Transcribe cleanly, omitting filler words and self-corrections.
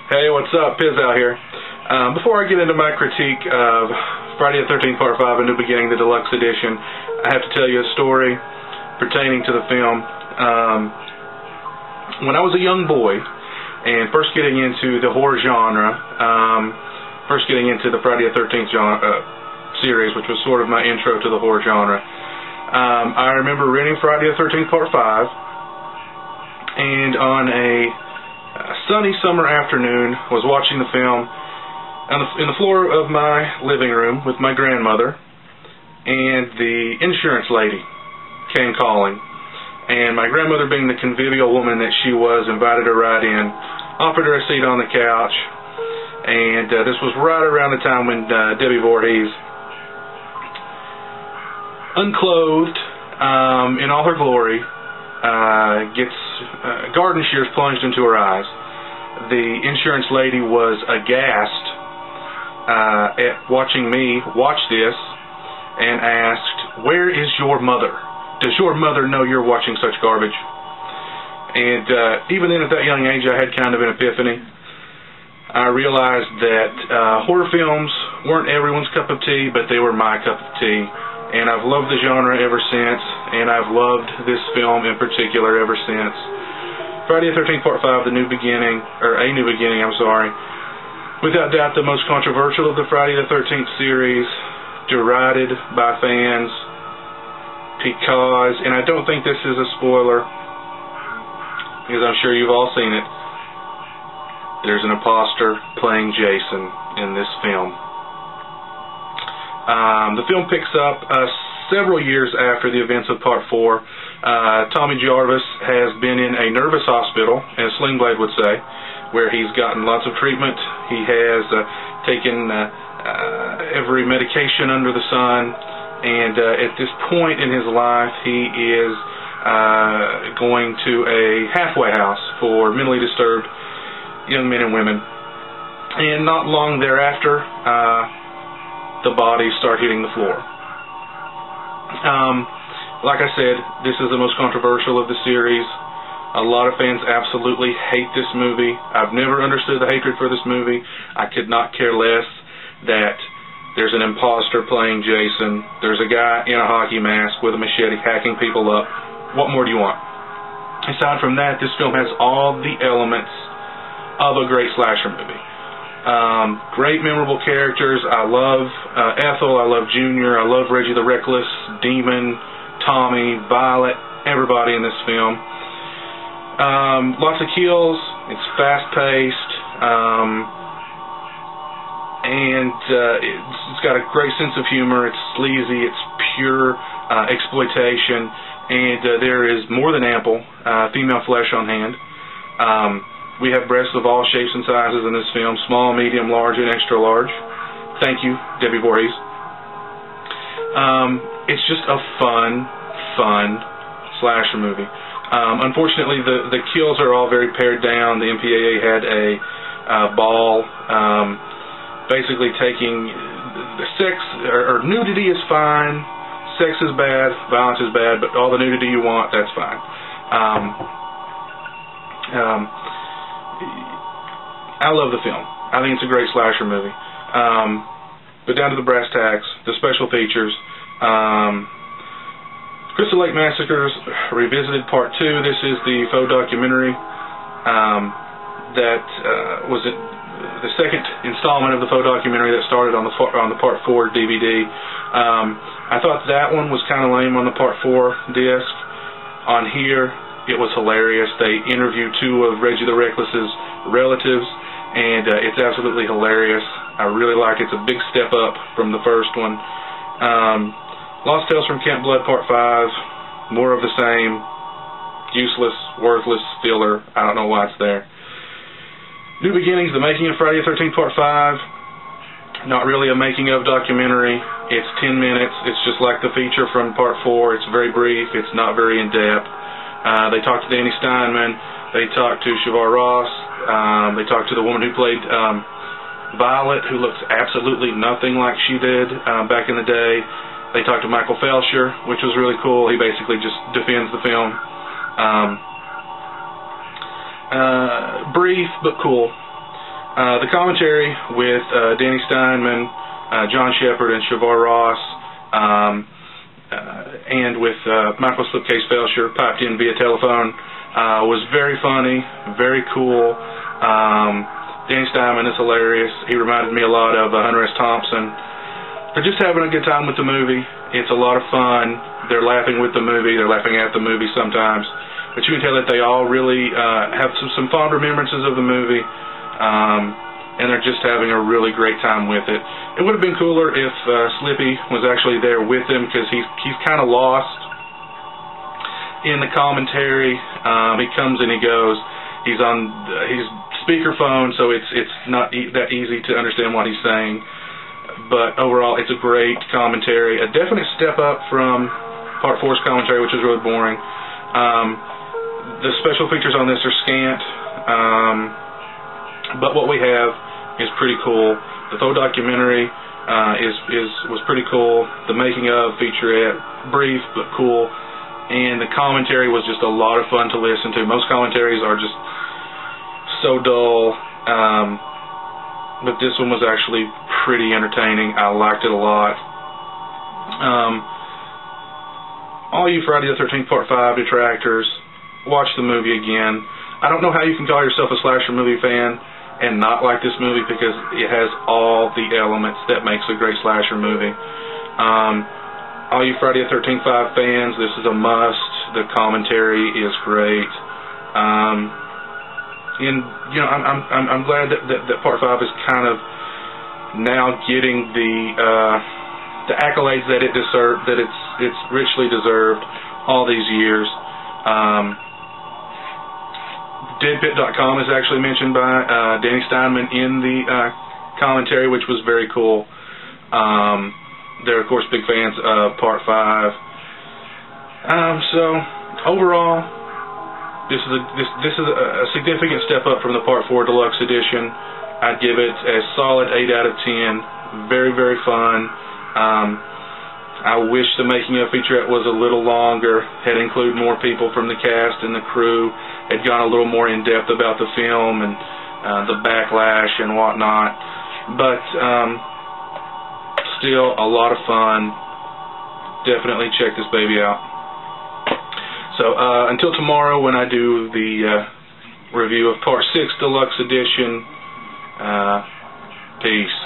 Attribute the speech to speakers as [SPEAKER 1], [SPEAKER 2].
[SPEAKER 1] Hey, what's up? Pizowell here. Before I get into my critique of Friday the 13th Part 5, A New Beginning, the Deluxe Edition, I have to tell you a story pertaining to the film. When I was a young boy and first getting into the horror genre, first getting into the Friday the 13th series, which was sort of my intro to the horror genre, I remember renting Friday the 13th Part 5, and on a sunny summer afternoon was watching the film in the floor of my living room with my grandmother, and the insurance lady came calling, and my grandmother, being the convivial woman that she was, invited her right in, offered her a seat on the couch, and this was right around the time when Debbie Voorhees, unclothed in all her glory, gets garden shears plunged into her eyes. The insurance lady was aghast at watching me watch this and asked, "Where is your mother? Does your mother know you're watching such garbage?" And even then, at that young age, I had kind of an epiphany. I realized that horror films weren't everyone's cup of tea, but they were my cup of tea. And I've loved the genre ever since, and I've loved this film in particular ever since. Friday the 13th Part 5, A New Beginning, I'm sorry. Without doubt the most controversial of the Friday the 13th series, derided by fans, because, and I don't think this is a spoiler, because I'm sure you've all seen it, there's an imposter playing Jason in this film. The film picks up several years after the events of Part 4. Tommy Jarvis has been in a nervous hospital, as Sling Blade would say, where he's gotten lots of treatment. He has taken every medication under the sun, and at this point in his life he is going to a halfway house for mentally disturbed young men and women. And not long thereafter, the bodies start hitting the floor. Like I said, this is the most controversial of the series. A lot of fans absolutely hate this movie. I've never understood the hatred for this movie. I could not care less that there's an imposter playing Jason. There's a guy in a hockey mask with a machete hacking people up. What more do you want? Aside from that, this film has all the elements of a great slasher movie. Great memorable characters. I love Ethel, I love Junior, I love Reggie the Reckless, Demon, Tommy, Violet, everybody in this film. Lots of kills, it's fast-paced, and it's got a great sense of humor. It's sleazy, it's pure exploitation, and there is more than ample female flesh on hand. We have breasts of all shapes and sizes in this film, small, medium, large, and extra large. Thank you, Debbie Voorhees. It's just a fun slasher movie. Unfortunately, the kills are all very pared down. The MPAA had a ball basically taking the sex, or nudity is fine, sex is bad, violence is bad, but all the nudity you want, that's fine. I love the film. I think it's a great slasher movie. But down to the brass tacks, the special features. Crystal Lake Massacres Revisited Part 2. This is the faux documentary that was the second installment of the faux documentary that started on the Part 4 DVD. I thought that one was kind of lame on the Part 4 disc. On here, it was hilarious. They interviewed two of Reggie the Reckless's relatives, and it's absolutely hilarious. I really like it. It's a big step up from the first one. Lost Tales from Camp Blood Part 5, more of the same. Useless, worthless, filler. I don't know why it's there. New Beginnings, The Making of Friday the 13th Part 5. Not really a making of documentary. It's 10 minutes. It's just like the feature from Part 4. It's very brief. It's not very in-depth. They talked to Danny Steinman. They talked to Shavar Ross. They talked to the woman who played Violet, who looks absolutely nothing like she did back in the day. They talked to Michael Felsher, which was really cool. He basically just defends the film. Brief but cool. The commentary with Danny Steinman, John Shepard, and Shavar Ross, and with Michael Slipcase Felsher piped in via telephone, was very funny, very cool. Danny Steinman is hilarious. He reminded me a lot of Hunter S. Thompson. They're just having a good time with the movie. It's a lot of fun. They're laughing with the movie. They're laughing at the movie sometimes. But you can tell that they all really have some fond remembrances of the movie. And they're just having a really great time with it. It would have been cooler if Slippy was actually there with them, because he's kind of lost in the commentary. He comes and he goes. He's speakerphone, so it's not that easy to understand what he's saying. But overall, it's a great commentary. A definite step up from Part 4's commentary, which is really boring. The special features on this are scant. But what we have is pretty cool. The faux documentary was pretty cool. The making of featurette, brief but cool. And the commentary was just a lot of fun to listen to. Most commentaries are just so dull. But this one was actually pretty entertaining. I liked it a lot. All you Friday the 13th Part 5 detractors, watch the movie again. I don't know how you can call yourself a slasher movie fan and not like this movie, because it has all the elements that makes a great slasher movie. All you Friday the 13th 5 fans, this is a must. The commentary is great. And you know, I'm glad that Part 5 is kind of now getting the accolades that it deserved, that it's richly deserved all these years. Deadpit.com is actually mentioned by Danny Steinman in the commentary, which was very cool. They're of course big fans of Part 5. So overall, this is a significant step up from the Part 4 Deluxe Edition. I'd give it a solid 8 out of 10. Very, very fun. I wish the making of featurette was a little longer, had included more people from the cast and the crew, had gone a little more in depth about the film and the backlash and whatnot. But still a lot of fun. Definitely check this baby out. So until tomorrow, when I do the review of Part 6 Deluxe Edition, peace.